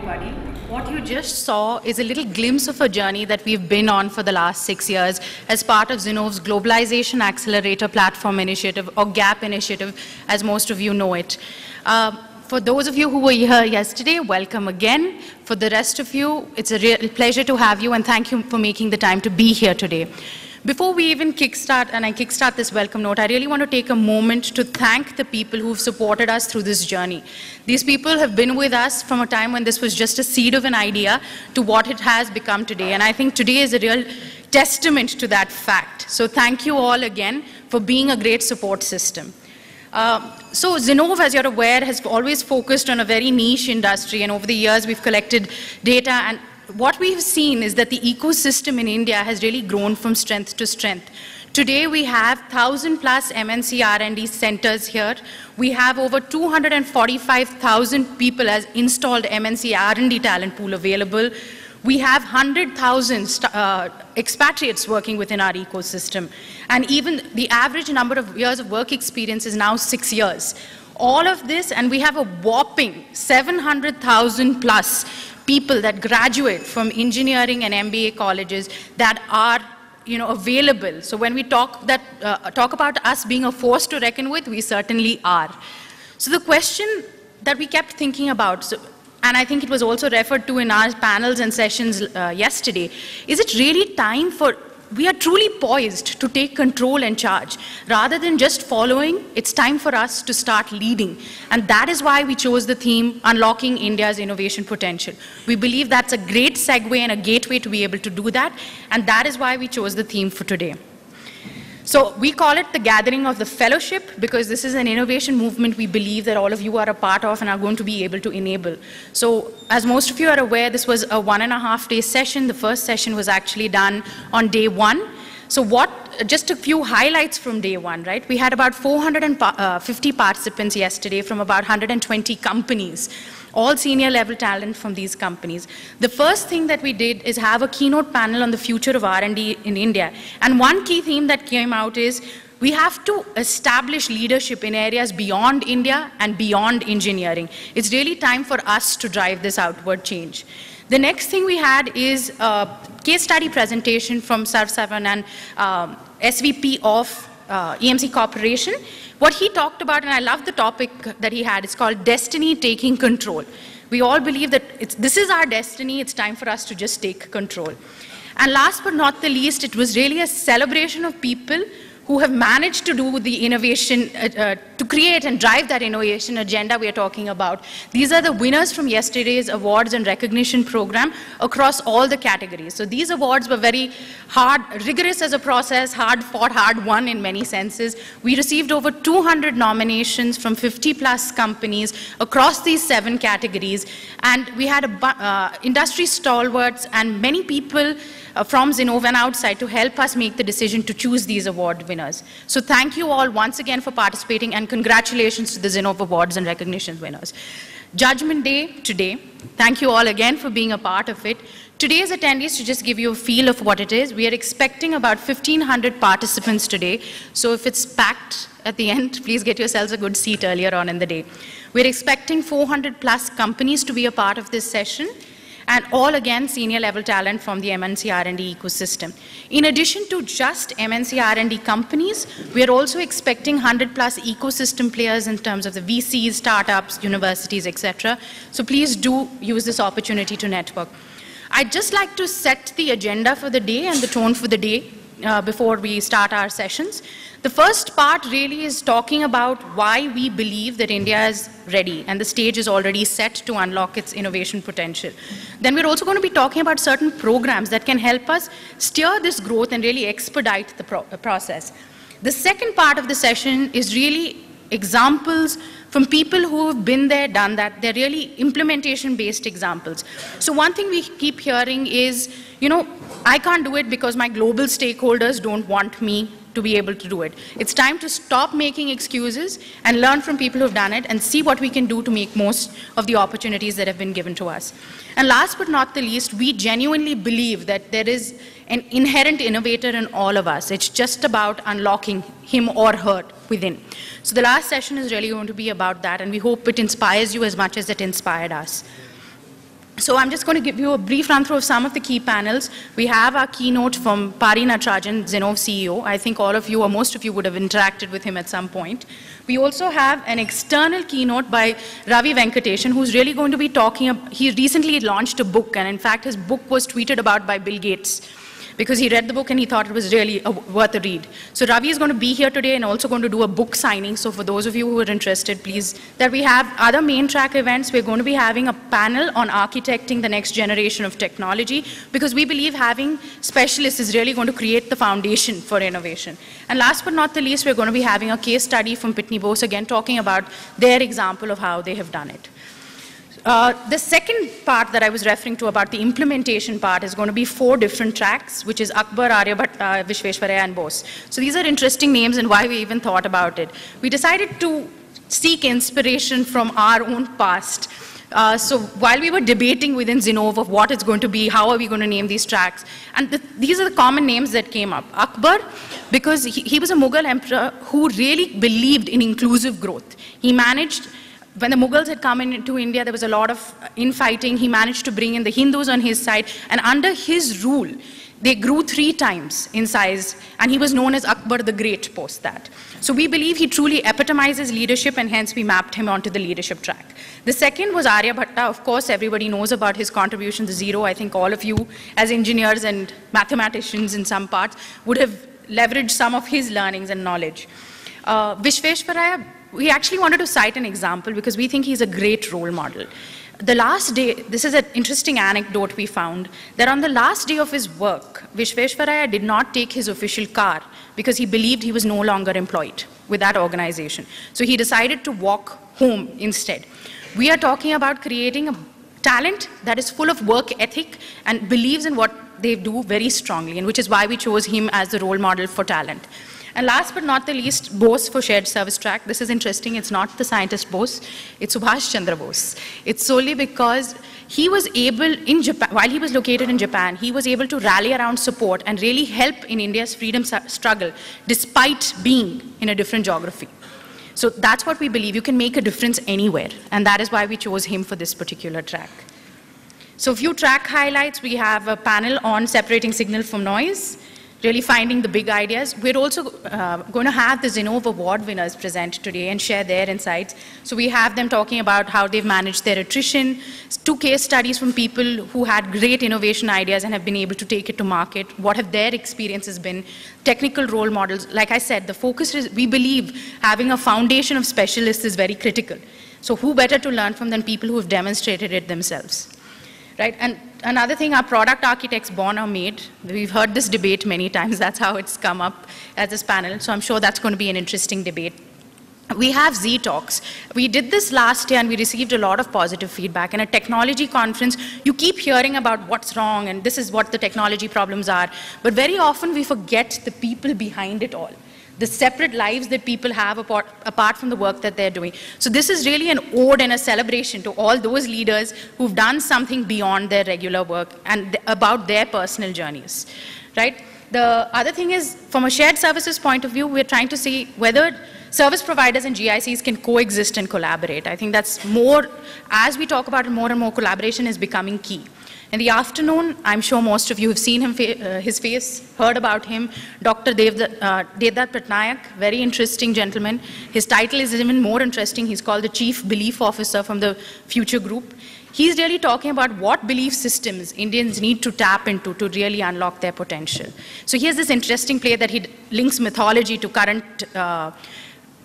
everybody. What you just saw is a little glimpse of a journey that we've been on for the last 6 years as part of Zinnove's Globalization Accelerator Platform Initiative, or GAP initiative, as most of you know it. For those of you who were here yesterday, welcome again. For the rest of you, it's a real pleasure to have you, and thank you for making the time to be here today. Before we even kickstart this welcome note, I really want to take a moment to thank the people who've supported us through this journey. These people have been with us from a time when this was just a seed of an idea to what it has become today. And I think today is a real testament to that fact. So thank you all again for being a great support system. So Zinnove, as you're aware, has always focused on a very niche industry, and over the years we've collected data, and what we've seen is that the ecosystem in India has really grown from strength to strength. Today we have 1,000+ MNC R&D centers here. We have over 245,000 people as installed MNC R&D talent pool available. We have 100,000 expatriates working within our ecosystem. And even the average number of years of work experience is now 6 years. All of this, and we have a whopping 700,000+ people that graduate from engineering and MBA colleges that are available. So when we talk about us being a force to reckon with, we certainly are. So the question that we kept thinking about, and I think it was also referred to in our panels and sessions yesterday, is it really time for, we are truly poised to take control and charge. Rather than just following, it's time for us to start leading. And that is why we chose the theme, Unlocking India's Innovation Potential. We believe that's a great segue and a gateway to be able to do that. And that is why we chose the theme for today. So we call it the Gathering of the Fellowship, because this is an innovation movement we believe that all of you are a part of and are going to be able to enable. So as most of you are aware, this was a 1.5-day session. The first session was actually done on day 1. So just a few highlights from day 1, right? We had about 450 participants yesterday from about 120 companies, all senior level talent from these companies. The first thing that we did is have a keynote panel on the future of R&D in India. And one key theme that came out is we have to establish leadership in areas beyond India and beyond engineering. It's really time for us to drive this outward change. The next thing we had is a case study presentation from Sarsavan, SVP of EMC Corporation. What he talked about, and I love the topic that he had, it's called Destiny Taking Control. We all believe that this is our destiny, it's time for us to just take control. And last but not the least, it was really a celebration of people who have managed to do the innovation, to create and drive that innovation agenda we are talking about. These are the winners from yesterday's awards and recognition program across all the categories. So these awards were very hard, rigorous as a process, hard fought, hard won in many senses. We received over 200 nominations from 50+ companies across these 7 categories. And we had industry stalwarts and many people from Zinnove and outside to help us make the decision to choose these award winners. So thank you all once again for participating, and congratulations to the Zinnove Awards and Recognition winners. Judgment Day today. Thank you all again for being a part of it. Today's attendees, to just give you a feel of what it is, we are expecting about 1,500 participants today. So if it's packed at the end, please get yourselves a good seat earlier on in the day. We're expecting 400+ companies to be a part of this session, and all again senior level talent from the MNC R&D ecosystem. In addition to just MNC R&D companies, we are also expecting 100+ ecosystem players in terms of the VCs, startups, universities, etc. So please do use this opportunity to network. I'd just like to set the agenda for the day and the tone for the day before we start our sessions. The first part really is talking about why we believe that India is ready and the stage is already set to unlock its innovation potential. Then we're also going to be talking about certain programs that can help us steer this growth and really expedite the process. The second part of the session is really examples from people who have been there, done that. They're really implementation-based examples. So one thing we keep hearing is, I can't do it because my global stakeholders don't want me to be able to do it. It's time to stop making excuses and learn from people who've done it and see what we can do to make most of the opportunities that have been given to us. And last but not the least, we genuinely believe that there is an inherent innovator in all of us. It's just about unlocking him or her within. So the last session is really going to be about that, and we hope it inspires you as much as it inspired us. So I'm just going to give you a brief run-through of some of the key panels. We have our keynote from Pari Natarajan, Zinnov CEO. I think all of you, or most of you, would have interacted with him at some point. We also have an external keynote by Ravi Venkateshan, who's really going to be talking. He recently launched a book, and in fact, his book was tweeted about by Bill Gates, because he read the book and he thought it was really worth a read. So Ravi is going to be here today and also going to do a book signing. So for those of you who are interested, please, that we have other main track events. We're going to be having a panel on architecting the next generation of technology, because we believe having specialists is really going to create the foundation for innovation. And last but not the least, we're going to be having a case study from Pitney Bowes, again talking about their example of how they have done it. The second part that I was referring to about the implementation part is going to be 4 different tracks, which is Akbar, Aryabhatta, Vishveshwaraya, and Bose. So these are interesting names and why we even thought about it. We decided to seek inspiration from our own past. So while we were debating within Zinnov of what it's going to be, how are we going to name these tracks, and these are the common names that came up. Akbar, because he was a Mughal emperor who really believed in inclusive growth. He managed, when the Mughals had come into India, there was a lot of infighting. He managed to bring in the Hindus on his side, and under his rule, they grew 3 times in size, and he was known as Akbar the Great post that. So we believe he truly epitomizes leadership, and hence we mapped him onto the leadership track. The second was Aryabhatta. Of course, everybody knows about his contribution to zero. I think all of you, as engineers and mathematicians in some parts, would have leveraged some of his learnings and knowledge. Vishveshwaraya, we actually wanted to cite an example because we think he's a great role model. The last day, this is an interesting anecdote we found, that on the last day of his work, Vishveshwaraya did not take his official car because he believed he was no longer employed with that organization. So he decided to walk home instead. We are talking about creating a talent that is full of work ethic and believes in what they do very strongly, and which is why we chose him as the role model for talent. And last but not the least, Bose for shared service track. This is interesting. It's not the scientist Bose. It's Subhash Chandra Bose. It's solely because he was able, in Japan, while he was located in Japan, he was able to rally around support and really help in India's freedom struggle, despite being in a different geography. So that's what we believe. You can make a difference anywhere. And that is why we chose him for this particular track. So a few track highlights. We have a panel on separating signal from noise, really finding the big ideas. We're also going to have the Zinnov Award winners present today and share their insights. So we have them talking about how they've managed their attrition, 2 case studies from people who had great innovation ideas and have been able to take it to market. What have their experiences been? Technical role models. Like I said, the focus is, we believe having a foundation of specialists is very critical. So who better to learn from than people who have demonstrated it themselves? Right? And another thing, our product architects born or made. We've heard this debate many times. That's how it's come up as this panel. So I'm sure that's going to be an interesting debate. We have Z Talks. We did this last year and we received a lot of positive feedback. In a technology conference, you keep hearing about what's wrong and this is what the technology problems are. But very often we forget the people behind it all, the separate lives that people have apart from the work that they're doing. So this is really an ode and a celebration to all those leaders who've done something beyond their regular work and about their personal journeys, right? The other thing is, from a shared services point of view, we're trying to see whether service providers and GICs can coexist and collaborate. I think that's more, as we talk about it, more and more collaboration is becoming key. In the afternoon, I'm sure most of you have seen him, his face, heard about him, Dr. Devdutt Patnaik, very interesting gentleman. His title is even more interesting. He's called the Chief Belief Officer from the Future Group. He's really talking about what belief systems Indians need to tap into to really unlock their potential. So here's this interesting play that he links mythology to current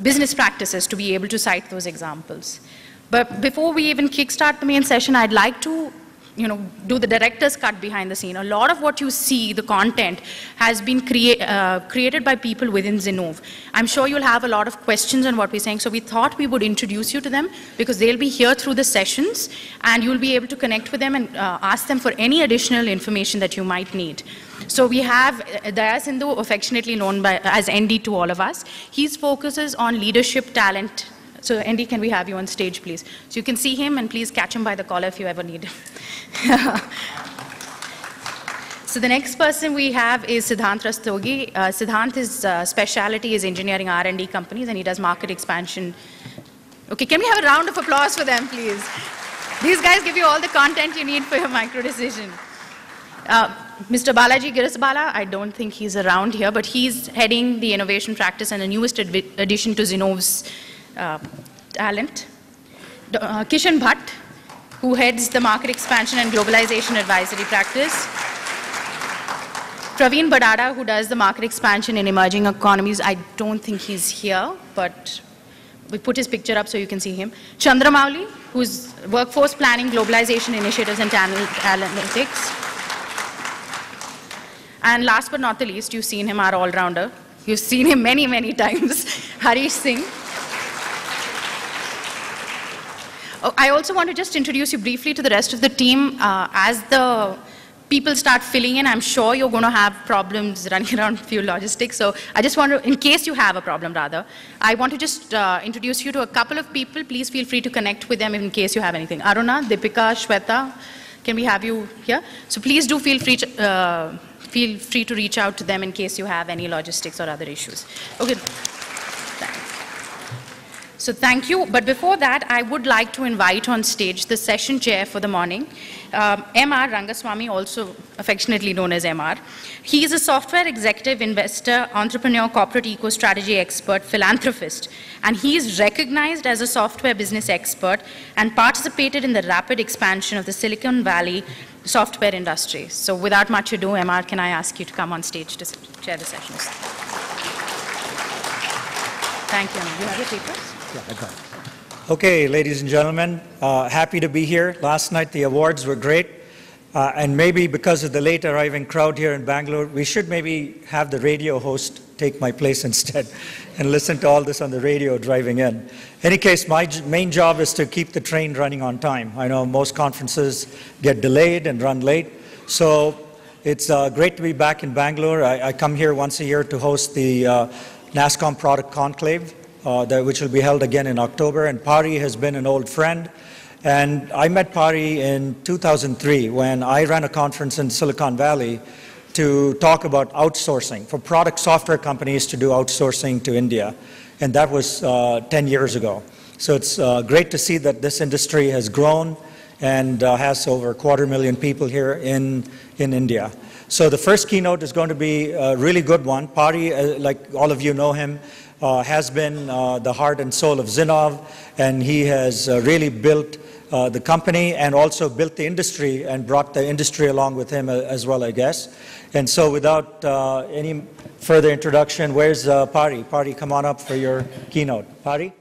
business practices to be able to cite those examples. But before we even kickstart the main session, I'd like to do the director's cut behind the scene. A lot of what you see, the content, has been created by people within Zinnov. I'm sure you'll have a lot of questions on what we're saying, so we thought we would introduce you to them because they'll be here through the sessions and you'll be able to connect with them and ask them for any additional information that you might need. So we have Daya Sindhu, affectionately known as ND to all of us. He focuses on leadership, talent. So ND, can we have you on stage, please? So you can see him, and please catch him by the collar if you ever need him. So the next person we have is Siddhant Rastogi. Siddhant's specialty is engineering R&D companies, and he does market expansion. Okay, can we have a round of applause for them, please? These guys give you all the content you need for your micro decision. Mr. Balaji Girasbala, I don't think he's around here, but he's heading the innovation practice and the newest addition to Zinnov's talent. Kishan Bhatt, who heads the market expansion and globalization advisory practice. Praveen Badada, who does the market expansion in emerging economies. I don't think he's here, but we put his picture up so you can see him. Chandramouli, who's workforce planning, globalization initiatives, and talent analytics. And last but not the least, you've seen him, our all-rounder. You've seen him many, many times, Harish Singh. I also want to just introduce you briefly to the rest of the team. As the people start filling in, I'm sure you're going to have problems running around fuel logistics. So I just want to, in case you have a problem rather, I want to just introduce you to a couple of people. Please feel free to connect with them in case you have anything. Aruna, Deepika, Shweta, can we have you here? So please do feel free to reach out to them in case you have any logistics or other issues. Okay. So thank you. But before that, I would like to invite on stage the session chair for the morning, M.R. Rangaswamy, also affectionately known as MR. He is a software executive, investor, entrepreneur, corporate eco-strategy expert, philanthropist, and he is recognized as a software business expert and participated in the rapid expansion of the Silicon Valley software industry. So without much ado, MR, can I ask you to come on stage to chair the sessions? Thank you. You have the papers? Yeah, I got it. Okay, ladies and gentlemen, happy to be here. Last night the awards were great, and maybe because of the late arriving crowd here in Bangalore, we should maybe have the radio host take my place instead and listen to all this on the radio driving in. In any case, my main job is to keep the train running on time. I know most conferences get delayed and run late, so it's great to be back in Bangalore. I come here once a year to host the NASSCOM Product Conclave, which will be held again in October, and Pari has been an old friend. And I met Pari in 2003 when I ran a conference in Silicon Valley to talk about outsourcing, for product software companies to do outsourcing to India. And that was 10 years ago. So it's great to see that this industry has grown and has over 250,000 people here in India. So the first keynote is going to be a really good one. Pari, like all of you know him, has been the heart and soul of Zinnov, and he has really built the company and also built the industry and brought the industry along with him as well, I guess. And so without any further introduction, where's Pari? Pari, come on up for your keynote. Pari?